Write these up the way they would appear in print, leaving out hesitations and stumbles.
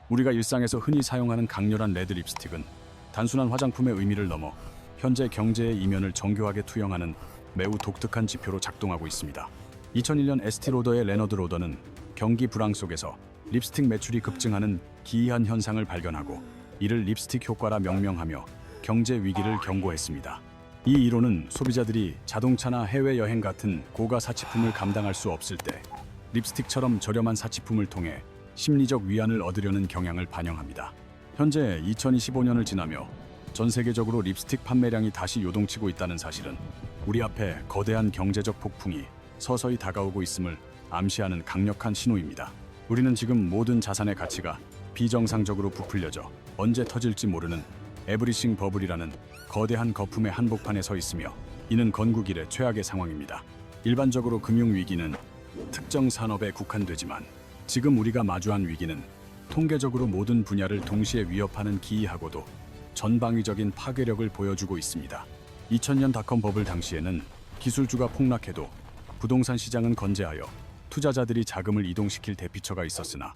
우리가 일상에서 흔히 사용하는 강렬한 레드 립스틱은 단순한 화장품의 의미를 넘어 현재 경제의 이면을 정교하게 투영하는 매우 독특한 지표로 작동하고 있습니다. 2001년 에스티로더의 레너드 로더는 경기 불황 속에서 립스틱 매출이 급증하는 기이한 현상을 발견하고 이를 립스틱 효과라 명명하며 경제 위기를 경고했습니다. 이 이론은 소비자들이 자동차나 해외여행 같은 고가 사치품을 감당할 수 없을 때 립스틱처럼 저렴한 사치품을 통해 심리적 위안을 얻으려는 경향을 반영합니다. 현재 2025년을 지나며 전 세계적으로 립스틱 판매량이 다시 요동치고 있다는 사실은 우리 앞에 거대한 경제적 폭풍이 서서히 다가오고 있음을 암시하는 강력한 신호입니다. 우리는 지금 모든 자산의 가치가 비정상적으로 부풀려져 언제 터질지 모르는 에브리싱 버블이라는 거대한 거품의 한복판에 서 있으며 이는 건국 이래 최악의 상황입니다. 일반적으로 금융위기는 특정 산업에 국한되지만 지금 우리가 마주한 위기는 통계적으로 모든 분야를 동시에 위협하는 기이하고도 전방위적인 파괴력을 보여주고 있습니다. 2000년 닷컴 버블 당시에는 기술주가 폭락해도 부동산 시장은 건재하여 투자자들이 자금을 이동시킬 대피처가 있었으나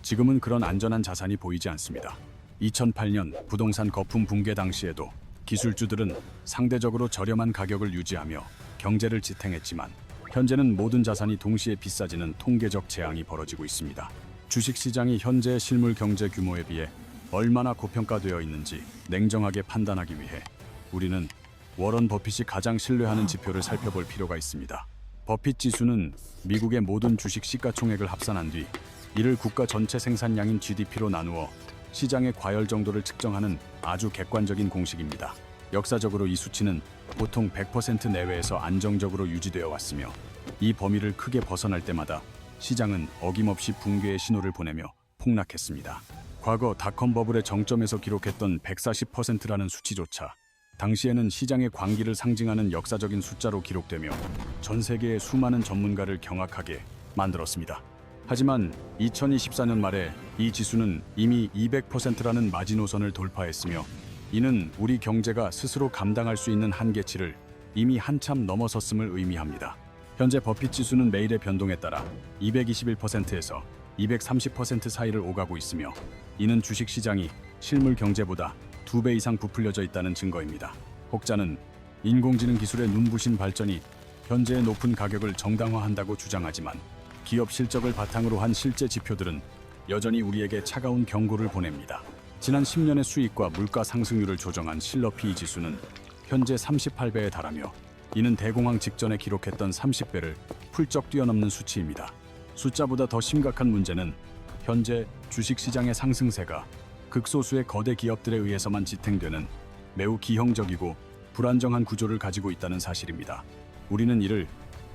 지금은 그런 안전한 자산이 보이지 않습니다. 2008년 부동산 거품 붕괴 당시에도 기술주들은 상대적으로 저렴한 가격을 유지하며 경제를 지탱했지만 현재는 모든 자산이 동시에 비싸지는 통계적 재앙이 벌어지고 있습니다. 주식시장이 현재의 실물 경제 규모에 비해 얼마나 고평가되어 있는지 냉정하게 판단하기 위해 우리는 워런 버핏이 가장 신뢰하는 지표를 살펴볼 필요가 있습니다. 버핏 지수는 미국의 모든 주식 시가총액을 합산한 뒤 이를 국가 전체 생산량인 GDP로 나누어 시장의 과열 정도를 측정하는 아주 객관적인 공식입니다. 역사적으로 이 수치는 보통 100% 내외에서 안정적으로 유지되어 왔으며 이 범위를 크게 벗어날 때마다 시장은 어김없이 붕괴의 신호를 보내며 폭락했습니다. 과거 닷컴 버블의 정점에서 기록했던 140%라는 수치조차 당시에는 시장의 광기를 상징하는 역사적인 숫자로 기록되며 전 세계의 수많은 전문가를 경악하게 만들었습니다. 하지만 2024년 말에 이 지수는 이미 200%라는 마지노선을 돌파했으며 이는 우리 경제가 스스로 감당할 수 있는 한계치를 이미 한참 넘어섰음을 의미합니다. 현재 버핏 지수는 매일의 변동에 따라 221%에서 230% 사이를 오가고 있으며 이는 주식시장이 실물 경제보다 2배 이상 부풀려져 있다는 증거입니다. 혹자는 인공지능 기술의 눈부신 발전이 현재의 높은 가격을 정당화한다고 주장하지만 기업 실적을 바탕으로 한 실제 지표들은 여전히 우리에게 차가운 경고를 보냅니다. 지난 10년의 수익과 물가 상승률을 조정한 실러 PE 지수는 현재 38배에 달하며 이는 대공황 직전에 기록했던 30배를 훌쩍 뛰어넘는 수치입니다. 숫자보다 더 심각한 문제는 현재 주식시장의 상승세가 극소수의 거대 기업들에 의해서만 지탱되는 매우 기형적이고 불안정한 구조를 가지고 있다는 사실입니다. 우리는 이를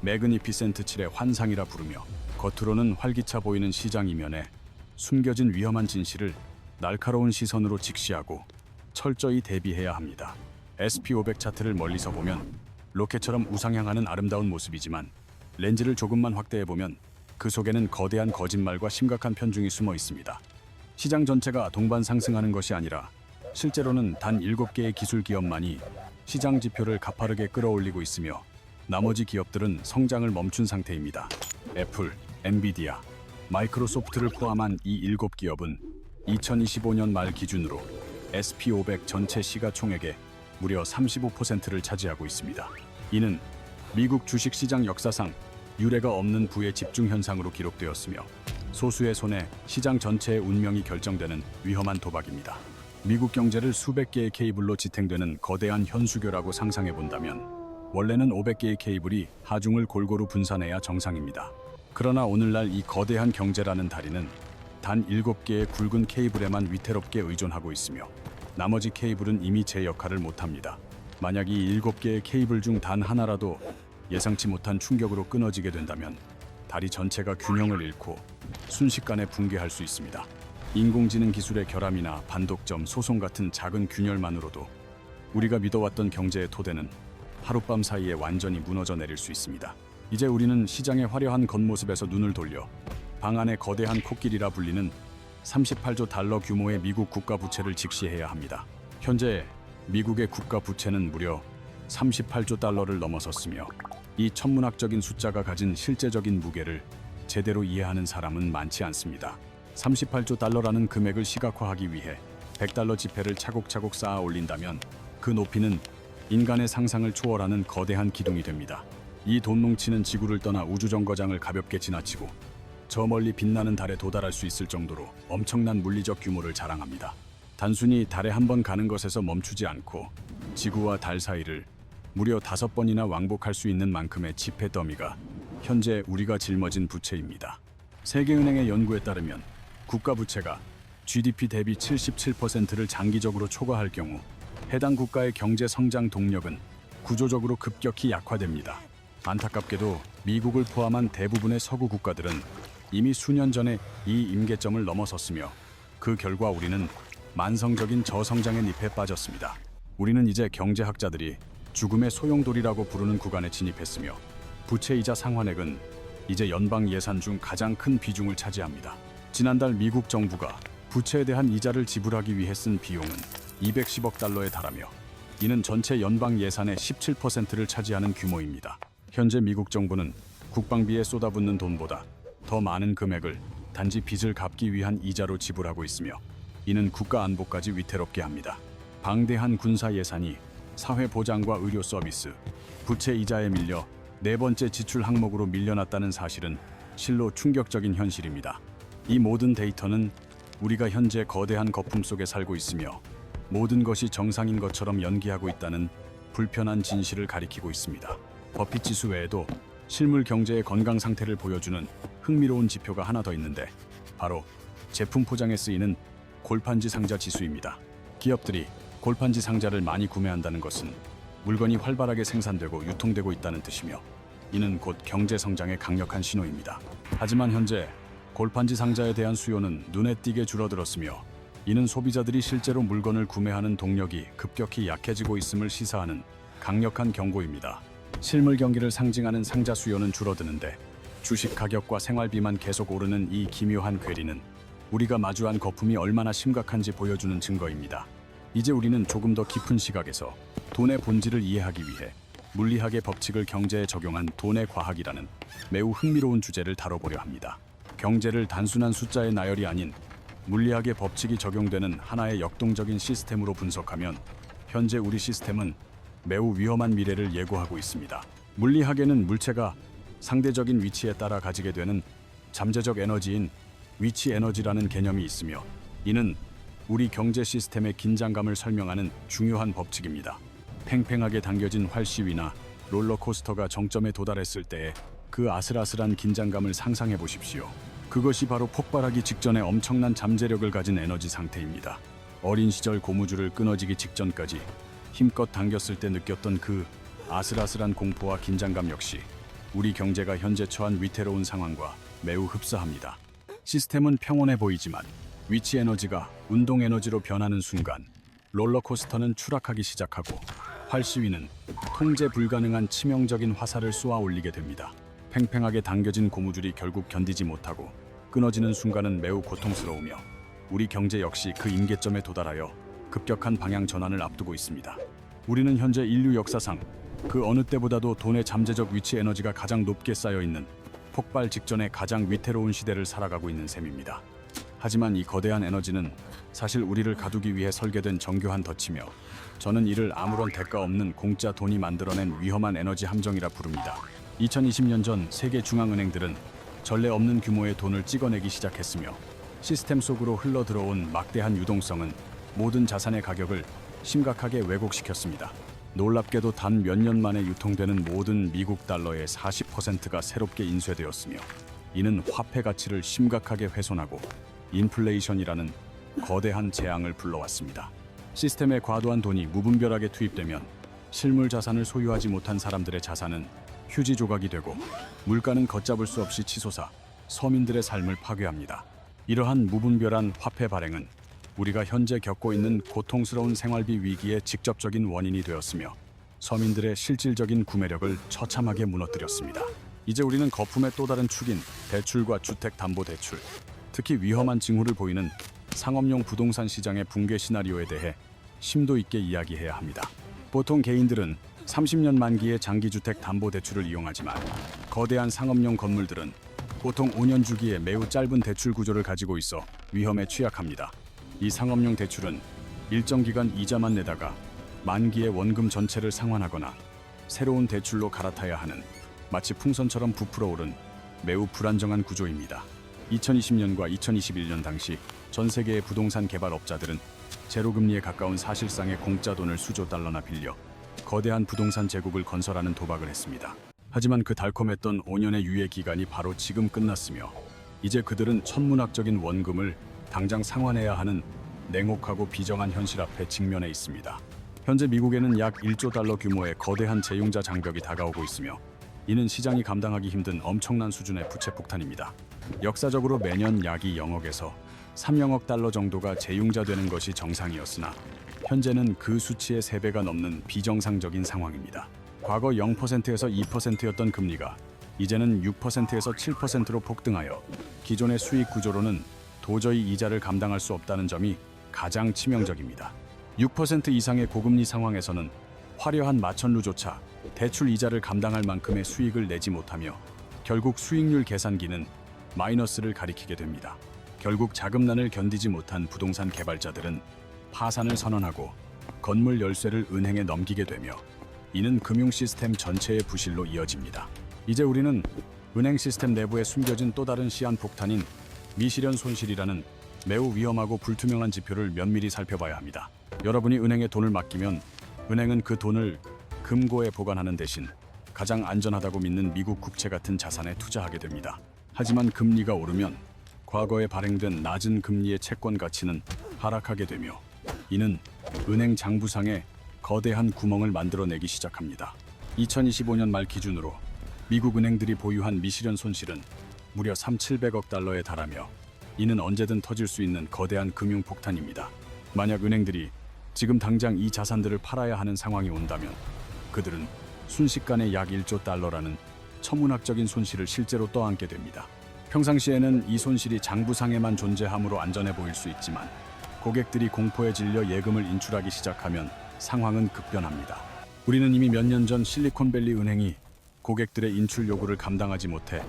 매그니피센트 7의 환상이라 부르며 겉으로는 활기차 보이는 시장 이면에 숨겨진 위험한 진실을 날카로운 시선으로 직시하고 철저히 대비해야 합니다. SP500 차트를 멀리서 보면 로켓처럼 우상향하는 아름다운 모습이지만 렌즈를 조금만 확대해보면 그 속에는 거대한 거짓말과 심각한 편중이 숨어 있습니다. 시장 전체가 동반 상승하는 것이 아니라 실제로는 단 7개의 기술 기업만이 시장 지표를 가파르게 끌어올리고 있으며 나머지 기업들은 성장을 멈춘 상태입니다. 애플, 엔비디아, 마이크로소프트를 포함한 이 7기업은 2025년 말 기준으로 SP500 전체 시가총액의 무려 35%를 차지하고 있습니다. 이는 미국 주식시장 역사상 유례가 없는 부의 집중 현상으로 기록되었으며 소수의 손에 시장 전체의 운명이 결정되는 위험한 도박입니다. 미국 경제를 수백 개의 케이블로 지탱되는 거대한 현수교라고 상상해 본다면 원래는 500개의 케이블이 하중을 골고루 분산해야 정상입니다. 그러나 오늘날 이 거대한 경제라는 다리는 단 7개의 굵은 케이블에만 위태롭게 의존하고 있으며 나머지 케이블은 이미 제 역할을 못합니다. 만약 이 7개의 케이블 중 단 하나라도 예상치 못한 충격으로 끊어지게 된다면 다리 전체가 균형을 잃고 순식간에 붕괴할 수 있습니다. 인공지능 기술의 결함이나 반독점, 소송 같은 작은 균열만으로도 우리가 믿어왔던 경제의 토대는 하룻밤 사이에 완전히 무너져 내릴 수 있습니다. 이제 우리는 시장의 화려한 겉모습에서 눈을 돌려 방 안의 거대한 코끼리라 불리는 38조 달러 규모의 미국 국가 부채를 직시해야 합니다. 현재 미국의 국가 부채는 무려 38조 달러를 넘어섰으며 이 천문학적인 숫자가 가진 실제적인 무게를 제대로 이해하는 사람은 많지 않습니다. 38조 달러라는 금액을 시각화하기 위해 100달러 지폐를 차곡차곡 쌓아 올린다면 그 높이는 인간의 상상을 초월하는 거대한 기둥이 됩니다. 이 돈 뭉치는 지구를 떠나 우주정거장을 가볍게 지나치고 저 멀리 빛나는 달에 도달할 수 있을 정도로 엄청난 물리적 규모를 자랑합니다. 단순히 달에 한 번 가는 것에서 멈추지 않고 지구와 달 사이를 무려 5번이나 왕복할 수 있는 만큼의 지폐 더미가 현재 우리가 짊어진 부채입니다. 세계은행의 연구에 따르면 국가 부채가 GDP 대비 77%를 장기적으로 초과할 경우 해당 국가의 경제 성장 동력은 구조적으로 급격히 약화됩니다. 안타깝게도 미국을 포함한 대부분의 서구 국가들은 이미 수년 전에 이 임계점을 넘어섰으며 그 결과 우리는 만성적인 저성장의 늪에 빠졌습니다. 우리는 이제 경제학자들이 죽음의 소용돌이라고 부르는 구간에 진입했으며 부채이자 상환액은 이제 연방 예산 중 가장 큰 비중을 차지합니다. 지난달 미국 정부가 부채에 대한 이자를 지불하기 위해 쓴 비용은 210억 달러에 달하며 이는 전체 연방 예산의 17%를 차지하는 규모입니다. 현재 미국 정부는 국방비에 쏟아붓는 돈보다 더 많은 금액을 단지 빚을 갚기 위한 이자로 지불하고 있으며 이는 국가 안보까지 위태롭게 합니다. 방대한 군사 예산이 사회 보장과 의료 서비스, 부채 이자에 밀려 네 번째 지출 항목으로 밀려났다는 사실은 실로 충격적인 현실입니다. 이 모든 데이터는 우리가 현재 거대한 거품 속에 살고 있으며 모든 것이 정상인 것처럼 연기하고 있다는 불편한 진실을 가리키고 있습니다. 버핏 지수 외에도 실물 경제의 건강 상태를 보여주는 흥미로운 지표가 하나 더 있는데 바로 제품 포장에 쓰이는 골판지 상자 지수입니다. 기업들이 골판지 상자를 많이 구매한다는 것은 물건이 활발하게 생산되고 유통되고 있다는 뜻이며 이는 곧 경제 성장의 강력한 신호입니다. 하지만 현재 골판지 상자에 대한 수요는 눈에 띄게 줄어들었으며 이는 소비자들이 실제로 물건을 구매하는 동력이 급격히 약해지고 있음을 시사하는 강력한 경고입니다. 실물 경기를 상징하는 상자 수요는 줄어드는데 주식 가격과 생활비만 계속 오르는 이 기묘한 괴리는 우리가 마주한 거품이 얼마나 심각한지 보여주는 증거입니다. 이제 우리는 조금 더 깊은 시각에서 돈의 본질을 이해하기 위해 물리학의 법칙을 경제에 적용한 돈의 과학이라는 매우 흥미로운 주제를 다뤄보려 합니다. 경제를 단순한 숫자의 나열이 아닌 물리학의 법칙이 적용되는 하나의 역동적인 시스템으로 분석하면 현재 우리 시스템은 매우 위험한 미래를 예고하고 있습니다. 물리학에는 물체가 상대적인 위치에 따라 가지게 되는 잠재적 에너지인 위치 에너지라는 개념이 있으며 이는 우리 경제 시스템의 긴장감을 설명하는 중요한 법칙입니다. 팽팽하게 당겨진 활시위나 롤러코스터가 정점에 도달했을 때의 그 아슬아슬한 긴장감을 상상해 보십시오. 그것이 바로 폭발하기 직전에 엄청난 잠재력을 가진 에너지 상태입니다. 어린 시절 고무줄을 끊어지기 직전까지 힘껏 당겼을 때 느꼈던 그 아슬아슬한 공포와 긴장감 역시 우리 경제가 현재 처한 위태로운 상황과 매우 흡사합니다. 시스템은 평온해 보이지만 위치 에너지가 운동 에너지로 변하는 순간 롤러코스터는 추락하기 시작하고 활시위는 통제 불가능한 치명적인 화살을 쏘아 올리게 됩니다. 팽팽하게 당겨진 고무줄이 결국 견디지 못하고 끊어지는 순간은 매우 고통스러우며 우리 경제 역시 그 임계점에 도달하여 급격한 방향 전환을 앞두고 있습니다. 우리는 현재 인류 역사상 그 어느 때보다도 돈의 잠재적 위치 에너지가 가장 높게 쌓여 있는 폭발 직전의 가장 위태로운 시대를 살아가고 있는 셈입니다. 하지만 이 거대한 에너지는 사실 우리를 가두기 위해 설계된 정교한 덫이며 저는 이를 아무런 대가 없는 공짜 돈이 만들어낸 위험한 에너지 함정이라 부릅니다. 2020년 전 세계 중앙은행들은 전례 없는 규모의 돈을 찍어내기 시작했으며 시스템 속으로 흘러들어온 막대한 유동성은 모든 자산의 가격을 심각하게 왜곡시켰습니다. 놀랍게도 단 몇 년 만에 유통되는 모든 미국 달러의 40%가 새롭게 인쇄되었으며 이는 화폐 가치를 심각하게 훼손하고 인플레이션이라는 거대한 재앙을 불러왔습니다. 시스템에 과도한 돈이 무분별하게 투입되면 실물 자산을 소유하지 못한 사람들의 자산은 휴지 조각이 되고 물가는 걷잡을 수 없이 치솟아 서민들의 삶을 파괴합니다. 이러한 무분별한 화폐 발행은 우리가 현재 겪고 있는 고통스러운 생활비 위기의 직접적인 원인이 되었으며 서민들의 실질적인 구매력을 처참하게 무너뜨렸습니다. 이제 우리는 거품의 또 다른 축인 대출과 주택담보대출, 특히 위험한 징후를 보이는 상업용 부동산 시장의 붕괴 시나리오에 대해 심도 있게 이야기해야 합니다. 보통 개인들은 30년 만기의 장기주택 담보대출을 이용하지만 거대한 상업용 건물들은 보통 5년 주기에 매우 짧은 대출 구조를 가지고 있어 위험에 취약합니다. 이 상업용 대출은 일정 기간 이자만 내다가 만기에 원금 전체를 상환하거나 새로운 대출로 갈아타야 하는 마치 풍선처럼 부풀어 오른 매우 불안정한 구조입니다. 2020년과 2021년 당시 전 세계의 부동산 개발업자들은 제로금리에 가까운 사실상의 공짜 돈을 수조 달러나 빌려 거대한 부동산 제국을 건설하는 도박을 했습니다. 하지만 그 달콤했던 5년의 유예 기간이 바로 지금 끝났으며 이제 그들은 천문학적인 원금을 당장 상환해야 하는 냉혹하고 비정한 현실 앞에 직면해 있습니다. 현재 미국에는 약 1조 달러 규모의 거대한 재융자 장벽이 다가오고 있으며 이는 시장이 감당하기 힘든 엄청난 수준의 부채 폭탄입니다. 역사적으로 매년 약 2억에서 3억 달러 정도가 재융자되는 것이 정상이었으나 현재는 그 수치의 3배가 넘는 비정상적인 상황입니다. 과거 0%에서 2%였던 금리가 이제는 6%에서 7%로 폭등하여 기존의 수익 구조로는 도저히 이자를 감당할 수 없다는 점이 가장 치명적입니다. 6% 이상의 고금리 상황에서는 화려한 마천루조차 대출 이자를 감당할 만큼의 수익을 내지 못하며 결국 수익률 계산기는 마이너스를 가리키게 됩니다. 결국 자금난을 견디지 못한 부동산 개발자들은 파산을 선언하고 건물 열쇠를 은행에 넘기게 되며 이는 금융 시스템 전체의 부실로 이어집니다. 이제 우리는 은행 시스템 내부에 숨겨진 또 다른 시한폭탄인 미실현 손실이라는 매우 위험하고 불투명한 지표를 면밀히 살펴봐야 합니다. 여러분이 은행에 돈을 맡기면 은행은 그 돈을 금고에 보관하는 대신 가장 안전하다고 믿는 미국 국채 같은 자산에 투자하게 됩니다. 하지만 금리가 오르면 과거에 발행된 낮은 금리의 채권 가치는 하락하게 되며 이는 은행 장부상에 거대한 구멍을 만들어내기 시작합니다. 2025년 말 기준으로 미국 은행들이 보유한 미실현 손실은 무려 3,700억 달러에 달하며 이는 언제든 터질 수 있는 거대한 금융 폭탄입니다. 만약 은행들이 지금 당장 이 자산들을 팔아야 하는 상황이 온다면 그들은 순식간에 약 1조 달러라는 천문학적인 손실을 실제로 떠안게 됩니다. 평상시에는 이 손실이 장부상에만 존재함으로 안전해 보일 수 있지만 고객들이 공포에 질려 예금을 인출하기 시작하면 상황은 급변합니다. 우리는 이미 몇 년 전 실리콘밸리 은행이 고객들의 인출 요구를 감당하지 못해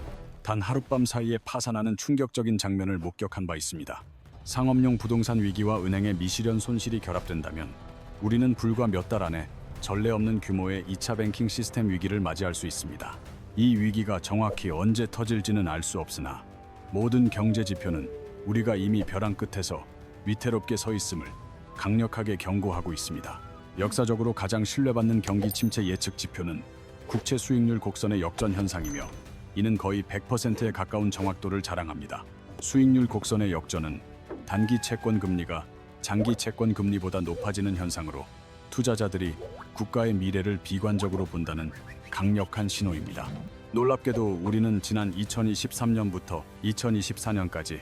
단 하룻밤 사이에 파산하는 충격적인 장면을 목격한 바 있습니다. 상업용 부동산 위기와 은행의 미실현 손실이 결합된다면 우리는 불과 몇 달 안에 전례 없는 규모의 2차 뱅킹 시스템 위기를 맞이할 수 있습니다. 이 위기가 정확히 언제 터질지는 알 수 없으나 모든 경제 지표는 우리가 이미 벼랑 끝에서 위태롭게 서 있음을 강력하게 경고하고 있습니다. 역사적으로 가장 신뢰받는 경기 침체 예측 지표는 국채 수익률 곡선의 역전 현상이며 이는 거의 100%에 가까운 정확도를 자랑합니다. 수익률 곡선의 역전은 단기 채권 금리가 장기 채권 금리보다 높아지는 현상으로 투자자들이 국가의 미래를 비관적으로 본다는 강력한 신호입니다. 놀랍게도 우리는 지난 2023년부터 2024년까지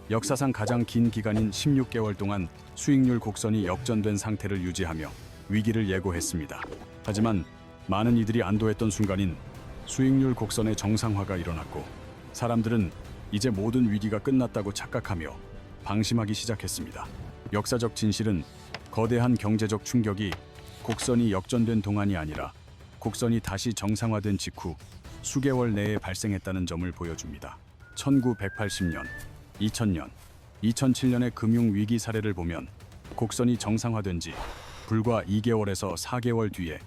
역사상 가장 긴 기간인 16개월 동안 수익률 곡선이 역전된 상태를 유지하며 위기를 예고했습니다. 하지만 많은 이들이 안도했던 순간인 수익률 곡선의 정상화가 일어났고 사람들은 이제 모든 위기가 끝났다고 착각하며 방심하기 시작했습니다. 역사적 진실은 거대한 경제적 충격이 곡선이 역전된 동안이 아니라 곡선이 다시 정상화된 직후 수개월 내에 발생했다는 점을 보여줍니다. 1980년, 2000년, 2007년의 금융위기 사례를 보면 곡선이 정상화된 지 불과 2개월에서 4개월 뒤에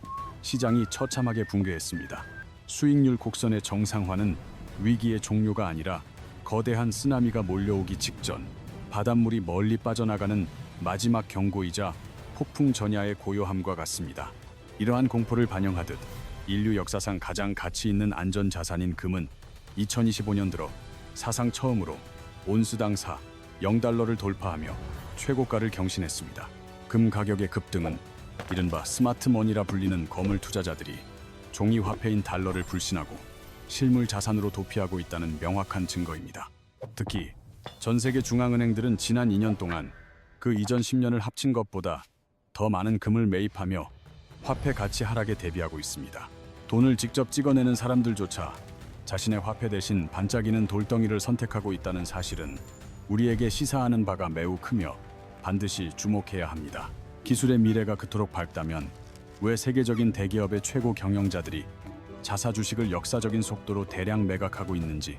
시장이 처참하게 붕괴했습니다. 수익률 곡선의 정상화는 위기의 종료가 아니라 거대한 쓰나미가 몰려오기 직전 바닷물이 멀리 빠져나가는 마지막 경고이자 폭풍 전야의 고요함과 같습니다. 이러한 공포를 반영하듯 인류 역사상 가장 가치 있는 안전 자산인 금은 2025년 들어 사상 처음으로 온스당 0달러를 돌파하며 최고가를 경신했습니다. 금 가격의 급등은 이른바 스마트머니라 불리는 거물 투자자들이 종이 화폐인 달러를 불신하고 실물 자산으로 도피하고 있다는 명확한 증거입니다. 특히 전 세계 중앙은행들은 지난 2년 동안 그 이전 10년을 합친 것보다 더 많은 금을 매입하며 화폐 가치 하락에 대비하고 있습니다. 돈을 직접 찍어내는 사람들조차 자신의 화폐 대신 반짝이는 돌덩이를 선택하고 있다는 사실은 우리에게 시사하는 바가 매우 크며 반드시 주목해야 합니다. 기술의 미래가 그토록 밝다면 왜 세계적인 대기업의 최고 경영자들이 자사 주식을 역사적인 속도로 대량 매각하고 있는지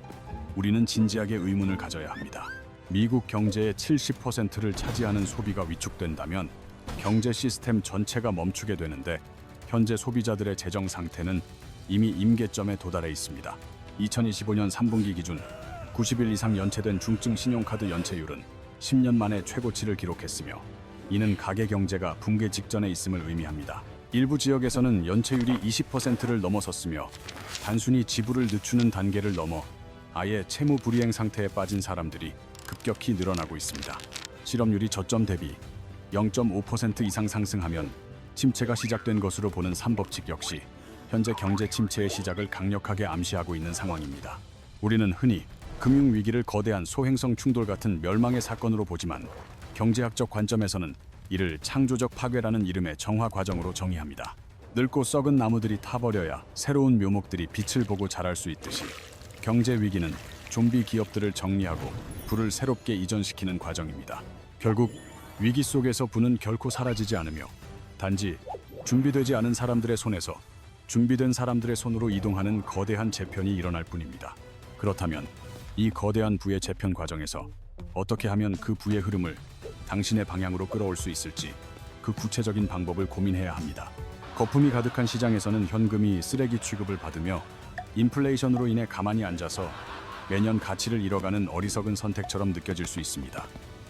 우리는 진지하게 의문을 가져야 합니다. 미국 경제의 70%를 차지하는 소비가 위축된다면 경제 시스템 전체가 멈추게 되는데 현재 소비자들의 재정 상태는 이미 임계점에 도달해 있습니다. 2025년 3분기 기준 90일 이상 연체된 중증 신용카드 연체율은 10년 만에 최고치를 기록했으며 이는 가계 경제가 붕괴 직전에 있음을 의미합니다. 일부 지역에서는 연체율이 20%를 넘어섰으며 단순히 지불을 늦추는 단계를 넘어 아예 채무 불이행 상태에 빠진 사람들이 급격히 늘어나고 있습니다. 실업률이 저점 대비 0.5% 이상 상승하면 침체가 시작된 것으로 보는 삼법칙 역시 현재 경제 침체의 시작을 강력하게 암시하고 있는 상황입니다. 우리는 흔히 금융위기를 거대한 소행성 충돌 같은 멸망의 사건으로 보지만 경제학적 관점에서는 이를 창조적 파괴라는 이름의 정화 과정으로 정의합니다. 늙고 썩은 나무들이 타버려야 새로운 묘목들이 빛을 보고 자랄 수 있듯이 경제 위기는 좀비 기업들을 정리하고 부를 새롭게 이전시키는 과정입니다. 결국 위기 속에서 부는 결코 사라지지 않으며 단지 준비되지 않은 사람들의 손에서 준비된 사람들의 손으로 이동하는 거대한 재편이 일어날 뿐입니다. 그렇다면 이 거대한 부의 재편 과정에서 어떻게 하면 그 부의 흐름을 당신의 방향으로 끌어올 수 있을지 그 구체적인 방법을 고민해야 합니다. 거품이 가득한 시장에서는 현금이 쓰레기 취급을 받으며 인플레이션으로 인해 가만히 앉아서 매년 가치를 잃어가는 어리석은 선택처럼 느껴질 수 있습니다.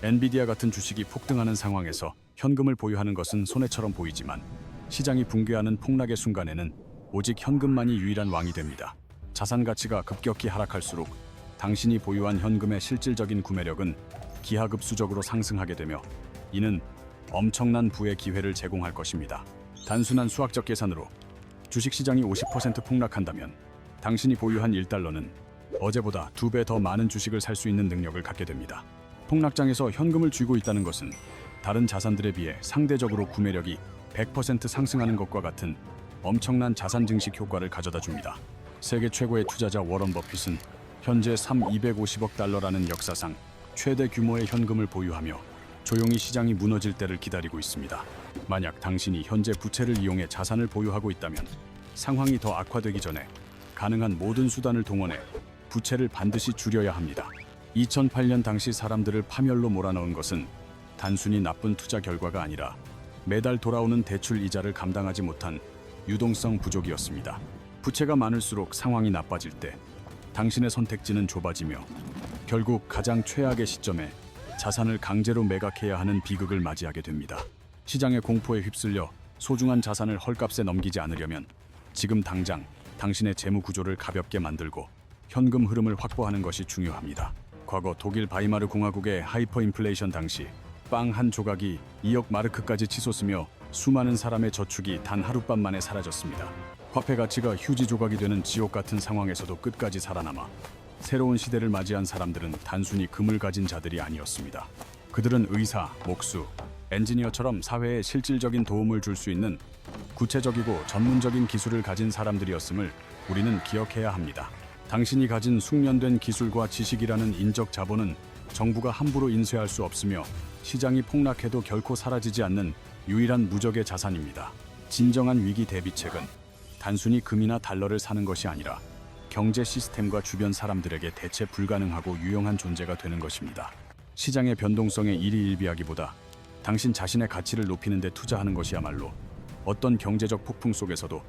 엔비디아 같은 주식이 폭등하는 상황에서 현금을 보유하는 것은 손해처럼 보이지만 시장이 붕괴하는 폭락의 순간에는 오직 현금만이 유일한 왕이 됩니다. 자산 가치가 급격히 하락할수록 당신이 보유한 현금의 실질적인 구매력은 기하급수적으로 상승하게 되며 이는 엄청난 부의 기회를 제공할 것입니다. 단순한 수학적 계산으로 주식시장이 50% 폭락한다면 당신이 보유한 1달러는 어제보다 2배 더 많은 주식을 살 수 있는 능력을 갖게 됩니다. 폭락장에서 현금을 쥐고 있다는 것은 다른 자산들에 비해 상대적으로 구매력이 100% 상승하는 것과 같은 엄청난 자산 증식 효과를 가져다 줍니다. 세계 최고의 투자자 워런 버핏은 현재 250억 달러라는 역사상 최대 규모의 현금을 보유하며 조용히 시장이 무너질 때를 기다리고 있습니다. 만약 당신이 현재 부채를 이용해 자산을 보유하고 있다면 상황이 더 악화되기 전에 가능한 모든 수단을 동원해 부채를 반드시 줄여야 합니다. 2008년 당시 사람들을 파멸로 몰아넣은 것은 단순히 나쁜 투자 결과가 아니라 매달 돌아오는 대출 이자를 감당하지 못한 유동성 부족이었습니다. 부채가 많을수록 상황이 나빠질 때 당신의 선택지는 좁아지며 결국 가장 최악의 시점에 자산을 강제로 매각해야 하는 비극을 맞이하게 됩니다. 시장의 공포에 휩쓸려 소중한 자산을 헐값에 넘기지 않으려면 지금 당장 당신의 재무 구조를 가볍게 만들고 현금 흐름을 확보하는 것이 중요합니다. 과거 독일 바이마르 공화국의 하이퍼 인플레이션 당시 빵 한 조각이 2억 마르크까지 치솟으며 수많은 사람의 저축이 단 하룻밤 만에 사라졌습니다. 화폐 가치가 휴지 조각이 되는 지옥 같은 상황에서도 끝까지 살아남아 새로운 시대를 맞이한 사람들은 단순히 금을 가진 자들이 아니었습니다. 그들은 의사, 목수, 엔지니어처럼 사회에 실질적인 도움을 줄 수 있는 구체적이고 전문적인 기술을 가진 사람들이었음을 우리는 기억해야 합니다. 당신이 가진 숙련된 기술과 지식이라는 인적 자본은 정부가 함부로 인쇄할 수 없으며 시장이 폭락해도 결코 사라지지 않는 유일한 무적의 자산입니다. 진정한 위기 대비책은 단순히 금이나 달러를 사는 것이 아니라 경제 시스템과 주변 사람들에게 대체 불가능하고 유용한 존재가 되는 것입니다. 시장의 변동성에 일희일비하기보다 당신 자신의 가치를 높이는 데 투자하는 것이야말로 어떤 경제적 폭풍 속에서도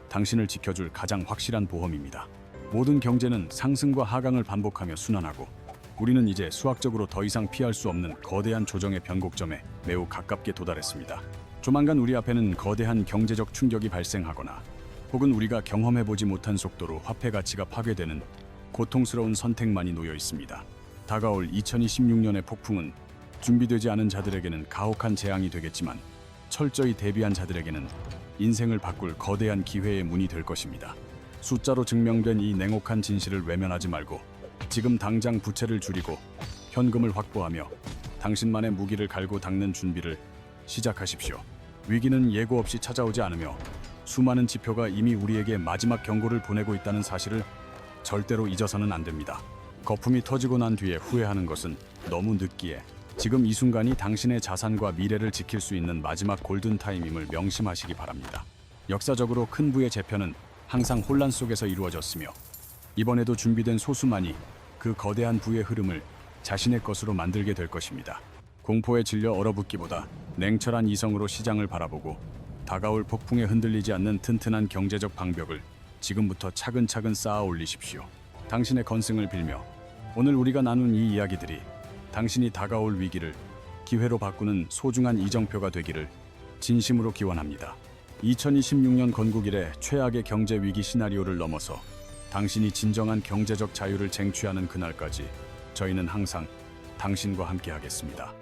당신을 지켜줄 가장 확실한 보험입니다. 모든 경제는 상승과 하강을 반복하며 순환하고 우리는 이제 수학적으로 더 이상 피할 수 없는 거대한 조정의 변곡점에 매우 가깝게 도달했습니다. 조만간 우리 앞에는 거대한 경제적 충격이 발생하거나 혹은 우리가 경험해보지 못한 속도로 화폐 가치가 파괴되는 고통스러운 선택만이 놓여 있습니다. 다가올 2026년의 폭풍은 준비되지 않은 자들에게는 가혹한 재앙이 되겠지만 철저히 대비한 자들에게는 인생을 바꿀 거대한 기회의 문이 될 것입니다. 숫자로 증명된 이 냉혹한 진실을 외면하지 말고 지금 당장 부채를 줄이고 현금을 확보하며 당신만의 무기를 갈고 닦는 준비를 시작하십시오. 위기는 예고 없이 찾아오지 않으며 수많은 지표가 이미 우리에게 마지막 경고를 보내고 있다는 사실을 절대로 잊어서는 안 됩니다. 거품이 터지고 난 뒤에 후회하는 것은 너무 늦기에 지금 이 순간이 당신의 자산과 미래를 지킬 수 있는 마지막 골든타임임을 명심하시기 바랍니다. 역사적으로 큰 부의 재편은 항상 혼란 속에서 이루어졌으며 이번에도 준비된 소수만이 그 거대한 부의 흐름을 자신의 것으로 만들게 될 것입니다. 공포에 질려 얼어붙기보다 냉철한 이성으로 시장을 바라보고 다가올 폭풍에 흔들리지 않는 튼튼한 경제적 방벽을 지금부터 차근차근 쌓아 올리십시오. 당신의 건승을 빌며 오늘 우리가 나눈 이 이야기들이 당신이 다가올 위기를 기회로 바꾸는 소중한 이정표가 되기를 진심으로 기원합니다. 2026년 건국 이래 최악의 경제 위기 시나리오를 넘어서 당신이 진정한 경제적 자유를 쟁취하는 그날까지 저희는 항상 당신과 함께하겠습니다.